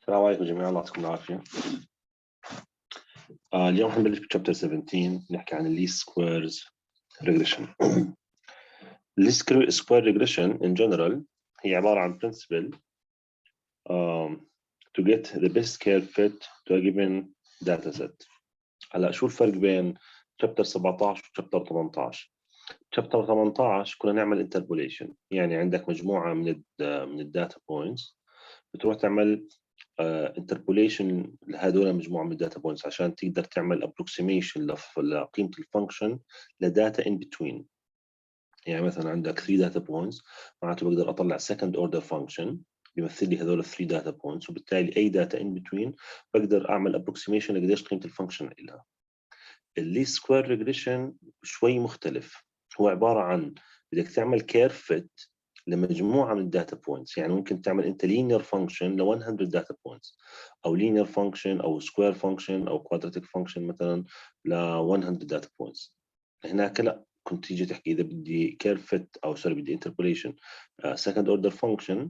السلام عليكم جميعا، الله يعطيكم العافية. اليوم حنبلش بشابتر 17 نحكي عن الليست سكويرز ريجريشن. الليست سكوير ريجريشن in general هي عبارة عن principle to get the best curve fit to a given data set. هلا شو الفرق بين شابتر 17 وشابتر 18؟ شابتر 18 كنا نعمل interpolation، يعني عندك مجموعة من الداتا بوينتس بتروح تعمل interpolation لهذول مجموعة من الداتا بوينتس عشان تقدر تعمل approximation لقيمة الفانكشن لداتا in between. يعني مثلا عندك 3 داتا بوينتس، معناته بقدر اطلع second order function بيمثل لي هذول 3 داتا بوينتس، وبالتالي اي داتا in between بقدر اعمل approximation لقديش قيمة الفانكشن لها. الليست سكوير ريجريشن شوي مختلف، هو عبارة عن بدك تعمل كيرف فيت لمجموعة من الداتا بوينتس. يعني ممكن تعمل انت linear function ل 100 داتا بوينتس، او linear function او square function او quadratic function مثلا ل 100 داتا بوينتس. هناك لا، كنت تيجي تحكي اذا بدي كيرف فيت او سوري بدي interpolation second order function،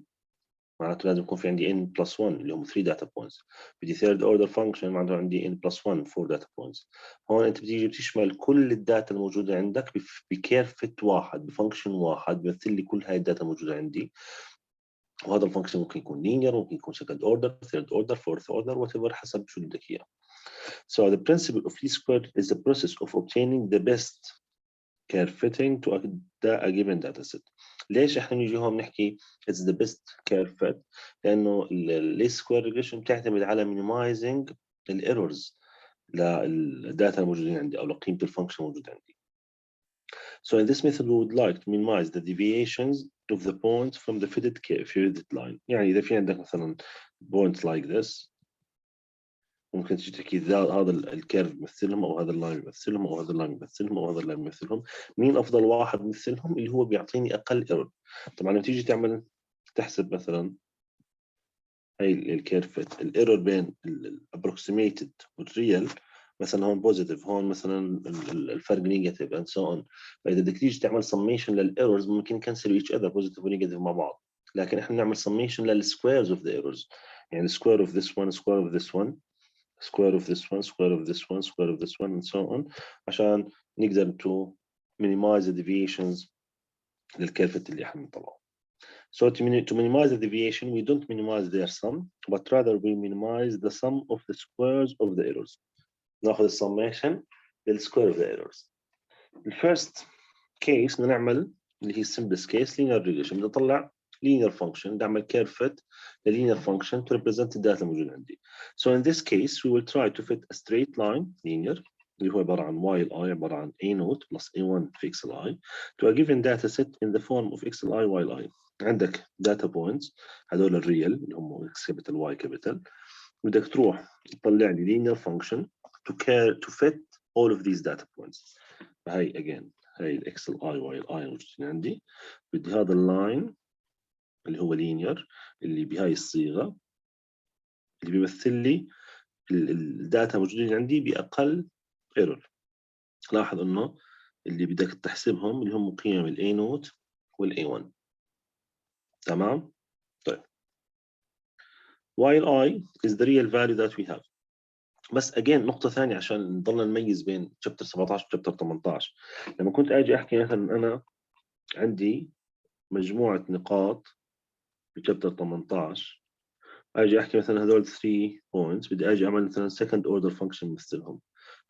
معناته لازم يكون في عندي n plus 1 اللي هم 3 داتا بوينتس. بدي third order function معناته عندي n plus 1 4 داتا بوينتس. هون انت بتيجي بتشمل كل الداتا الموجوده عندك بكيرف فيت واحد، بفانكشن واحد بيمثل لي كل هاي الداتا الموجوده عندي. وهذا الفانكشن ممكن يكون linear، ممكن يكون second order third order fourth order whatever حسب شو بدك اياه. So the principle of least square is the process of obtaining the best curve fitting to a given data set. ليش احنا نيجي هون نحكي it's the best curve fit؟ لانه least square regression بتعتمد على minimizing الايرورز للداتا الموجودين عندي او لقيمه الفانكشن الموجوده عندي. So in this method we would like to minimize the deviations of the points from the fitted line. يعني اذا في عندك مثلا points like this، ممكن تيجي تحكي هذا الكيرف بيمثلهم، او هذا اللاين بيمثلهم، او هذا اللاين بيمثلهم، او هذا اللاين بيمثلهم. مين افضل واحد بيمثلهم؟ اللي هو بيعطيني اقل ايرور. طبعا لما تيجي تعمل تحسب مثلا هي الكيرف الايرور بين الابروكسيميتد والريال، مثلا هون بوزيتيف، هون مثلا الفرق نيجاتيف اند سو اون. فاذا بدك تيجي تعمل سميشن للايرورز ممكن يكنسلوا ايتش اذر بوزيتيف ونيجاتيف مع بعض، لكن احنا نعمل سميشن للسكويرز اوف ذا ايرورز، يعني square of this one square of this one square of this one square of this one square of this one and so on، عشان نقدر to minimize the deviations للكيرفت اللي احنا نطلعه. So to minimize the deviation we don't minimize their sum but rather we minimize the sum of the squares of the errors. ناخذ السميشن للسكوير of the errors. The first case نعمل اللي هي simplest case linear regression، بدي اطلع linear function، بدي اعمل curve fit linear function to represent الداتا الموجودة عندي. So in this case we will try to fit a straight line linear اللي هو عبارة عن y I عبارة عن a0 plus a1 في xi to a given data set in the form of xi yi. عندك data points هذول الريال اللي هم x capital y capital، بدك تروح تطلع لي linear function to fit all of these data points. فهي again هاي الاكس الاي واي الاي موجودين عندي، بدي هذا اللاين اللي هو لينير اللي بهاي الصيغه اللي بيمثل لي الداتا موجودين عندي باقل ايرور. لاحظ انه اللي بدك تحسبهم اللي هم قيم الاي نوت والاي 1. تمام؟ طيب while I is the real value that we have. بس again نقطة ثانية عشان نضلنا نميز بين شابتر 17 وشابتر 18. لما كنت اجي احكي مثلا انا عندي مجموعة نقاط بشابتر 18، اجي احكي مثلا هذول 3 بوينتس بدي اجي اعمل مثلا second order function مثلهم،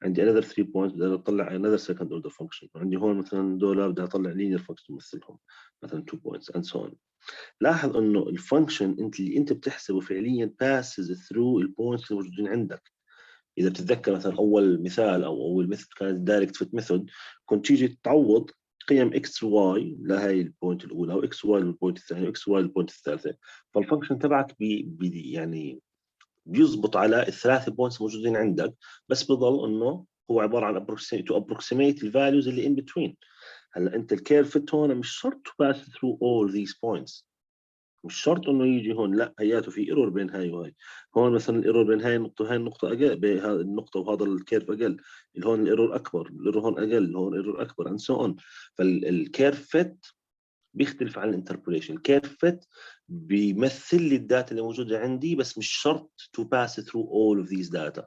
عندي another 3 points بدي اطلع another second order function، عندي هون مثلا دول بدي اطلع linear function مثلهم مثلا 2 points and so on. لاحظ انه الفانكشن اللي انت بتحسبه فعليا passes through البوينتس الموجودين عندك. اذا بتتذكر مثلا اول مثال او اول ميثود كانت دايركت فيت ميثود، كنت تيجي تعوض قيم اكس واي لهي البوينت الاولى واكس واي للبوينت الثانيه واكس واي للبوينت الثالثه، فالفانكشن تبعك يعني بيزبط على الثلاثه بوينتس موجودين عندك، بس بضل انه هو عباره عن to approximate الفاليوز اللي in between. هلا انت الكيرف فيت هون مش شرط to pass through all these points، مش شرط انه يجي هون، لا هياته في ايرور بين هاي وهاي. هون مثلا الايرور بين هاي النقطه وهاي النقطه اقل، بين هذه النقطه وهذا الكيرف اقل، اللي هون الايرور اكبر، الايرور هون اقل، هون ايرور اكبر and so on. فالكيرف فيت بيختلف عن الانتربوليشن. الكيرف فيت بيمثل لي الداتا اللي موجوده عندي، بس مش شرط to pass through all of these data،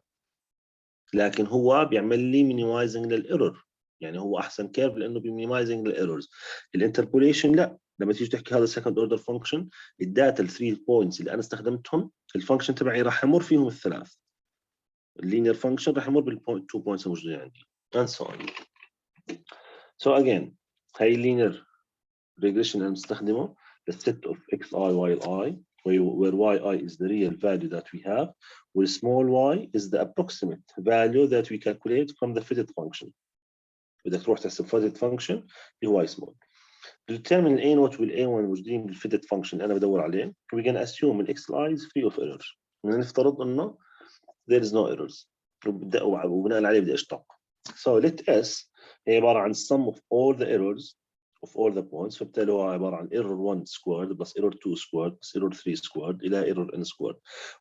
لكن هو بيعمل لي minimizing للايرور. يعني هو احسن كيرف لانه بمينيمايزنج للايرورز. الانتربوليشن لا، لما تيجي تحكي هذا سكند اوردر فانكشن، الداتا الثري بوينتس اللي انا استخدمتهم الفانكشن تبعي راح يمر فيهم الثلاث. اللينير فانكشن راح يمر بالبوينت 2 بوينتس الموجودين عندي and so on. So again هاي اللينير ريجريشن اللي بنستخدمه the set of xi while i where yi is the real value that we have where small y is the approximate value that we calculate from the fitted function. بدك تروح تحسب fitted function اللي هو y small. determine a0 وال a1 موجودين بالfitted function اللي انا بدور عليه. we can assume ال xi is free of errors. نفترض انه there is no errors وبناء عليه بدي اشتق. So let s هي عباره عن sum of all the errors of all the points، فبالتالي هو عباره عن error 1 squared plus error 2 squared plus error 3 squared الى error n squared،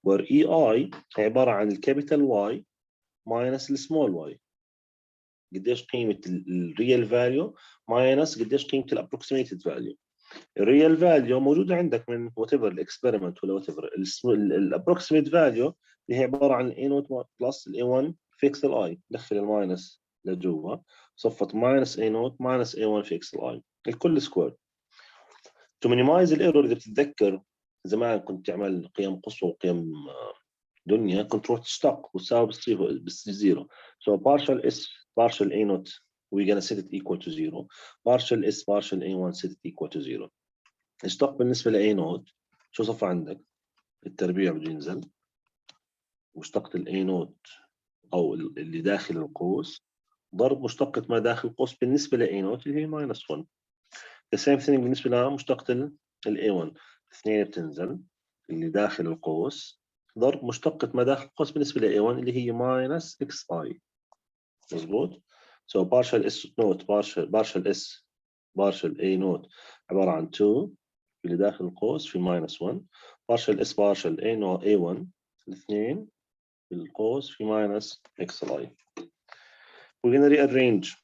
where ei هي عباره عن الكابيتال y minus السمول y. قديش قيمه الريال فاليو ماينس قديش قيمه الابروكسيميتد فاليو. الريال فاليو موجوده عندك من وات ايفر الاكسبيرمنت ولا وات ايفر. الابروكسيميت فاليو اللي هي عباره عن الاي نوت بلس الاي 1 فيكس الاي، دخل الماينس لجوا صفت ماينس اي نوت ماينس اي 1 فيكس الاي الكل سكوير. تو مينيمايز الايرور، اذا بتتذكر زمان كنت تعمل قيم قصوى وقيم دنيا كنت تروح تشتق وتساوي بالزيرو. So partial s partial a naught we're gonna set it equal to 0. partial s partial a1 set it equal to 0. اشتق بالنسبة ل a naught شو صفى عندك؟ التربيع بده ينزل، مشتقة ال a naught أو اللي داخل القوس ضرب مشتقة ما داخل القوس بالنسبة ل a naught اللي هي minus 1. the same thing بالنسبة لمشتقة ال a1، اثنين بتنزل اللي داخل القوس ضرب مشتقة ما داخل القوس بالنسبة ل a1 اللي هي minus xi. مظبوط. so partial s naught partial s partial a naught عبارة عن 2 اللي داخل القوس في minus 1 partial s partial a naught a1 الاثنين في القوس في minus xi. we're gonna rearrange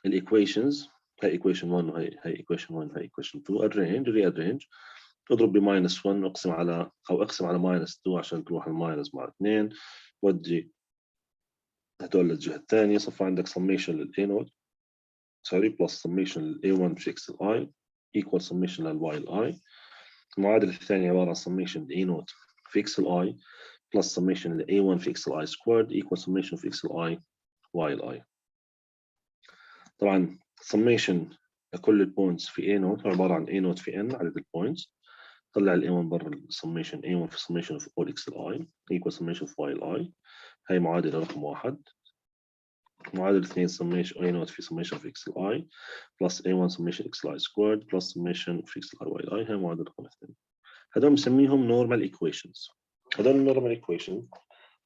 ال equations. هاي equation 1 وهي equation 1 وهي equation 2. rearrange اضرب ب minus 1 اقسم على minus 2 عشان تروح الماينس مع 2 ودي هدول للجهة الثانية. صفى عندك summation لل a naught plus summation لل a1 في x i equal summation لل y i. المعادلة الثانية عبارة عن summation لل a naught في x i plus summation لل a1 في x i squared equal summation في x i y i. طبعا summation لكل البوينتس في a naught عبارة عن a naught في n عدد البوينتس. طلع ال a1 برا summation a1 في summation في all x i equal summation في y i. هاي معادلة رقم 1. معادلة 2 summation a naught في summation في x i plus a1 summation x i squared plus summation في x i y i. هاي معادلة رقم 2. هذول بنسميهم normal equations. هذول normal equations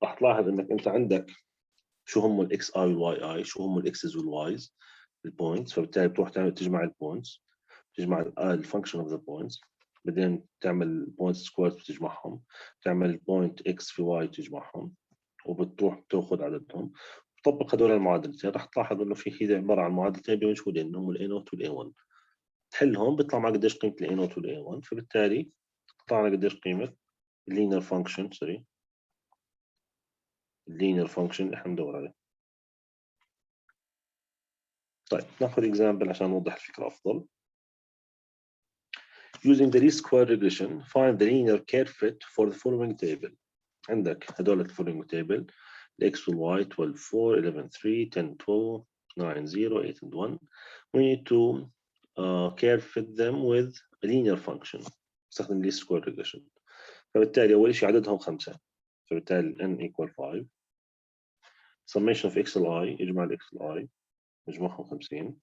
راح تلاحظ انك انت عندك شو هم ال x i وال y i، شو هم ال x's وال y's البوينتس، فبالتالي بتروح تجمع البوينتس، تجمع الفانكشن اوف ذا بوينتس، بعدين تعمل بوينت سكوير بتجمعهم، تعمل بوينت x في y تجمعهم، وبتروح تاخذ عددهم طبق هذول المعادلتين. راح تلاحظ انه في هي عباره عن معادلتين بمجهولين هم الاي نوت والاي 1. تحلهم بيطلع معك قديش قيمه الاي نوت والاي 1، فبالتالي طلع لنا قديش قيمه اللينير فانكشن اللينير فانكشن اللي احنا بندور عليه. طيب ناخذ اكزامبل عشان نوضح الفكره افضل. Using the least square regression find the linear curve fit for the following table. عندك هذول ال following table x وال y 12 4 11 3 10 12 9 0 8 and 1. we need to curve fit them with a linear function. نستخدم least square regression. فبالتالي أول شيء عددهم 5، فبالتالي n equal 5. summation of x i يجمع ال x i مجموعهم 50.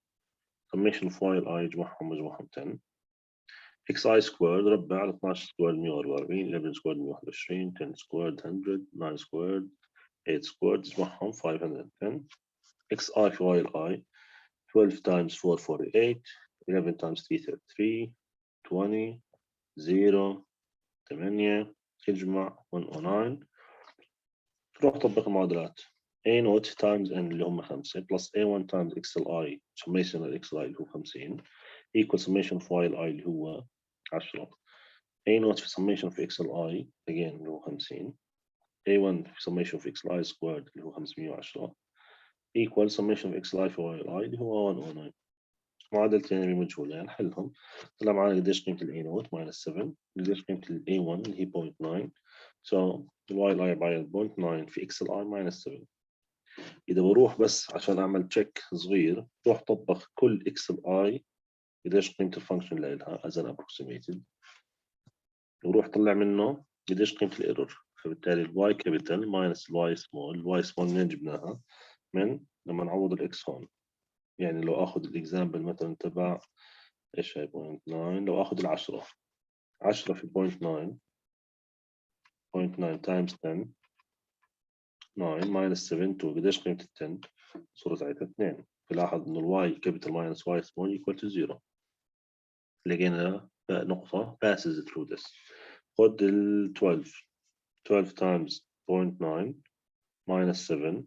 summation of y i مجموعهم 10. xi squared ربع على 12 squared 144 11 squared 121 10 squared 100 9 squared 8 squared تجمعهم 510. xi في yi 12 times 4 48 11 times 3 33 20 0 8 تجمع 109. تروح تطبق المعادلات a naught times n اللي هم 5 plus a1 times xli summation xi اللي هو 50 equal summation في y i اللي هو 10 a0 في summation في x i again اللي هو 50 a1 في summation في x i squared اللي هو 510 equal summation في x i في y i اللي هو 109. معادلتين اللي مجهولة نحلهم. طلع معنا قديش قيمة ال a0 minus 7 قديش قيمة ال a1 اللي هي 0.9 so ال y i عبارة عن 0.9 في x i minus 7. إذا بروح بس عشان أعمل تشيك صغير بروح طبق كل x i قديش قيمة الفانكشن اللي لها as an approximated وروح طلع منه قديش قيمة الايرور. فبالتالي الواي كابيتال ماينس الواي سمول. الواي سمول منين جبناها؟ من لما نعوض الاكس هون. يعني لو اخذ الاكزامبل مثلا تبع ايش هي 0.9 لو اخذ ال10 10 في 0.9 تايمز 10 9 ماينس 7 2 قديش قيمة ال 10 صورة ساعتها 2. فلاحظ انه الواي كابيتال ماينس واي سمول ايكوال تو 0. لقينا نقطة passes through this. خد ال 12 times 0.9 minus 7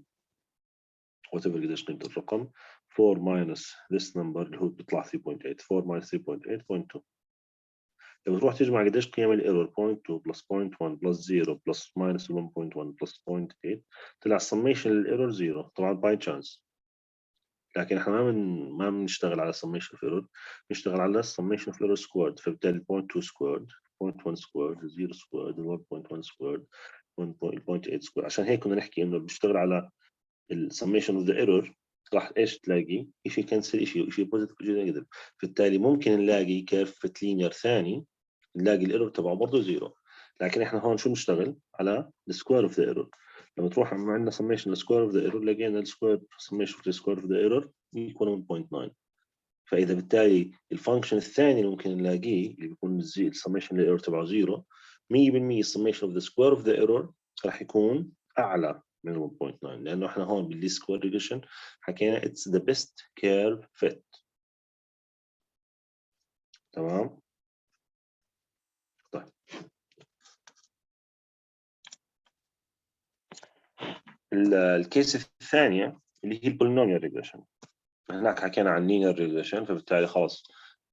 whatever قديش قيمة الرقم 4 minus this number اللي هو بيطلع 3.8 4 minus 3.8 0.2. لو تروح تجمع قديش قيم الايرور 0.2 plus 0.1 plus 0 plus minus 1.1 plus 0.8 طلع summation للايرور 0 طبعا by chance. لكن احنا ما بنشتغل على summation of error بنشتغل على summation of error squared. فبالتالي 0.2 squared 0.1 squared 0 squared 1.1 squared 1.8 squared. عشان هيك كنا نحكي انه بنشتغل على summation of the error راح ايش تلاقي؟ شيء كنسل شيء بوزيتيف شيء نيجاتيف. بالتالي ممكن نلاقي كيرف لينير ثاني نلاقي الايرور تبعه برضه 0. لكن احنا هون شو بنشتغل على السكوير اوف ذا ايرور. لما تروح عندنا summation السكوير اوف ذا ايرور لقينا السكوير summation of the square of the error equal 1.9. فاذا بالتالي الفانكشن الثاني اللي ممكن نلاقيه اللي بيكون السميشن للايرور تبعه 0 100% السميشن اوف ذا سكوير اوف ذا ايرور راح يكون اعلى من 1.9 لانه احنا هون باللي سكوير ريجريشن حكينا اتس ذا بيست كيرف فيت. تمام. طيب الكيس الثانيه اللي هي البولينوميال ريجريشن. هناك حكينا عن لينير ريجريشن فبالتالي خلاص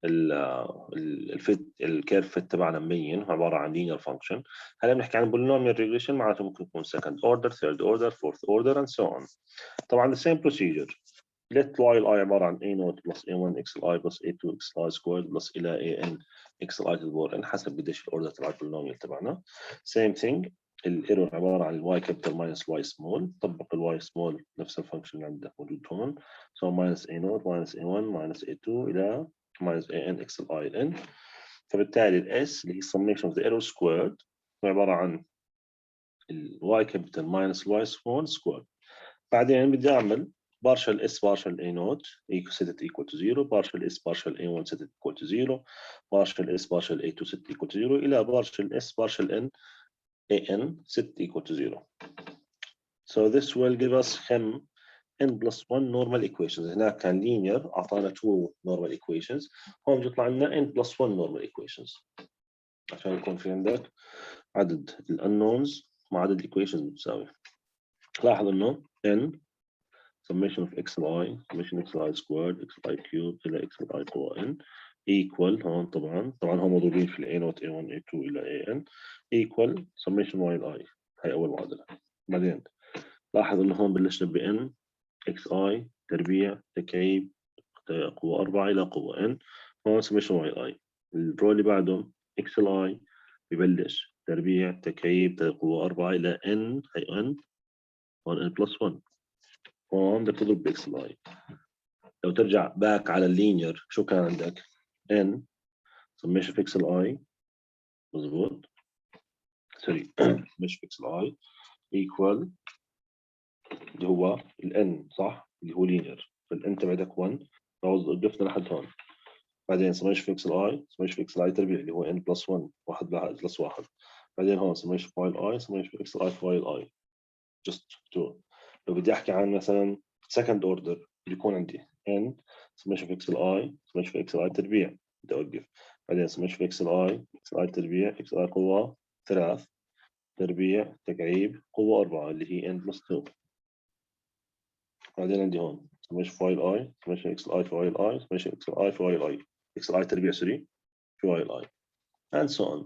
الفيت الكيرف فيت تبعنا مبين عباره عن لينير فانكشن. هلا بنحكي عن بولينوميال ريجريشن معناته ممكن يكون second order third order fourth order and so on. طبعا the same procedure. let y i عباره عن a0 plus a1 xi plus a2 xi squared plus الى an xi to the power n حسب قديش الاوردر تبع البولينوميال تبعنا. same thing الايرور عباره عن الواي كابيتال ماينس واي سمول. طبق الواي سمول نفس الفانكشن اللي عندك موجود هون so minus a0 minus a1 minus a2 الى minus an xi n. فبالتالي الاس اللي هي summation of the error squared عباره عن الواي كابيتال ماينس الواي سمول سكوير. بعدين بدي اعمل partial s partial a0 set it equal to 0 partial s partial a1 set it equal to 0 partial s partial a2 set it equal to 0 الى partial s partial n an set equal to 0. So this will give us n plus 1 normal equations. هناك كان linear أعطانا 2 normal equations. هون بيطلع لنا n plus 1 normal equations عشان يكون في عندك عدد ال unknowns مع عدد equations بتساوي. لاحظ إنه n summation of xi summation xi squared xi cubed إلى xi قوة n equal هون طبعا هم مضروبين في ال a0 a1 a2 إلى an equal summation yi. هاي أول معادلة. بعدين لاحظ إنه هون بلشنا ب n xi تربيع تكعيب قوة 4 إلى قوة n هون summation yi. الرو اللي بعده xi ببلش تربيع تكعيب قوة 4 إلى n هي n هون n plus 1 هون بدك تضرب ب xi. لو ترجع باك على اللينير شو كان عندك n summation of xi مضبوط سوري summation of xi equal اللي هو ال n صح اللي هو لينير فال n تبعتك 1 وقفنا لحد هون. بعدين summation of xi تربيع اللي هو n plus 1 1 بلس 1. بعدين هون summation of yi summation of xi في yi just 2. لو بدي احكي عن مثلا second order بيكون عندي n summation of xi summation of xi تربيع بدي اوقف. بعدين summation of xi تربيع xi قوة 3 تربيع تكعيب قوة 4 اللي هي n plus 2. بعدين عندي هون summation of yi summation of xi في yi summation of xi في yi اكس اي تربيع سوري في واي الاي and so on.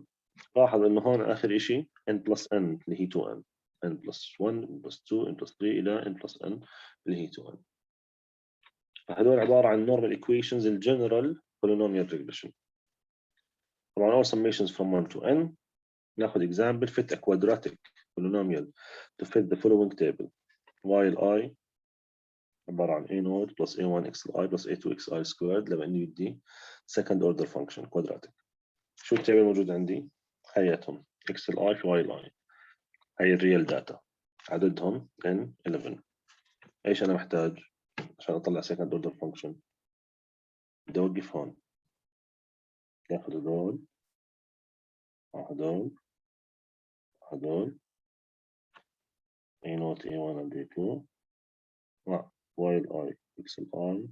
لاحظ انه هون اخر شيء n plus n اللي هي 2n n plus 1 n plus 2 n plus 3 الى n plus n اللي هي 2n. فهذول عباره عن normal equations in general polynomial regression. طبعا all summations from 1 to n. ناخذ example fit a quadratic polynomial to fit the following table. while I عبارة عن a0 plus a1 xi plus a2 xi squared لما اني بدي second order function quadratic. شو التابل الموجود عندي؟ حياتهم xi في yi. هي الريال داتا عددهم n11. ايش انا محتاج عشان اطلع second order function؟ بدي اوقف هون ياخذ هذول هذول هذول a0 a1 and a2 while I xi while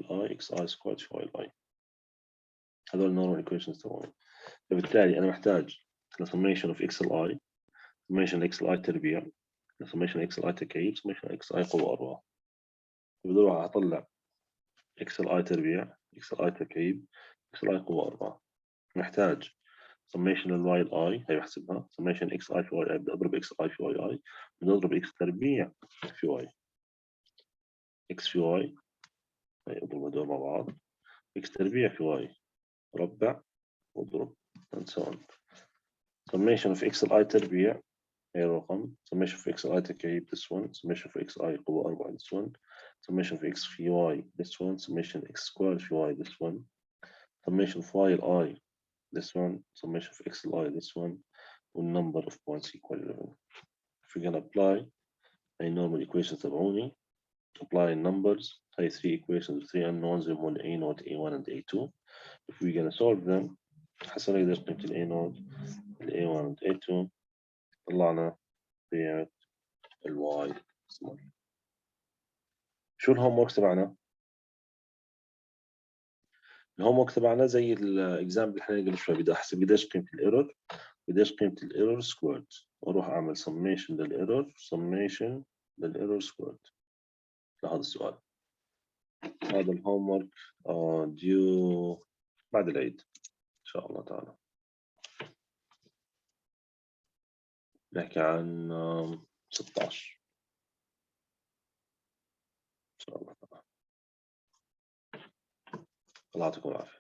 I xi squared في while I. هذول normal equations تبعهم. فبالتالي انا محتاج summation of xi summation xi تربيع summation xi تكعيب summation xi قوة 4. بروح اطلع xi تربيع xi تكعيب xi قوة 4. محتاج summation الواي اي هي بحسبها summation xi في y i بدي اضرب xi في y i بدي اضرب x تربيع في y x في y هي اضرب هدول مع بعض x تربيع في y ربع واضرب and so on. summation of xi تربيع هي الرقم summation of xi تكعيب this one summation of xi قوة 4 this one summation of x في y this one summation x squared في y this one summation of y i this one summation of xi this one and number of points equal 11. If we're gonna apply a normal equations تبعوني apply numbers هي 3 equations of 3 unknowns اللي هم a0 a1 and a2. If we're gonna solve them حسنا قديش قيمة ال a0 ال a1 and a2 طلعنا قيمة ال y small. شو الهوم ورك تبعنا؟ الهوم ورك تبعنا زي الاكزامبل اللي احنا قبل شوي بدي احسب قديش قيمة الايرور قديش قيمة الايرور سكويرد واروح اعمل summation للايرور summation للايرور سكويرد. لهذا السؤال هذا الهوم ورك ديو بعد العيد ان شاء الله تعالى. نحكي عن 16 ان شاء الله تعالى. الله يعطيكم العافية.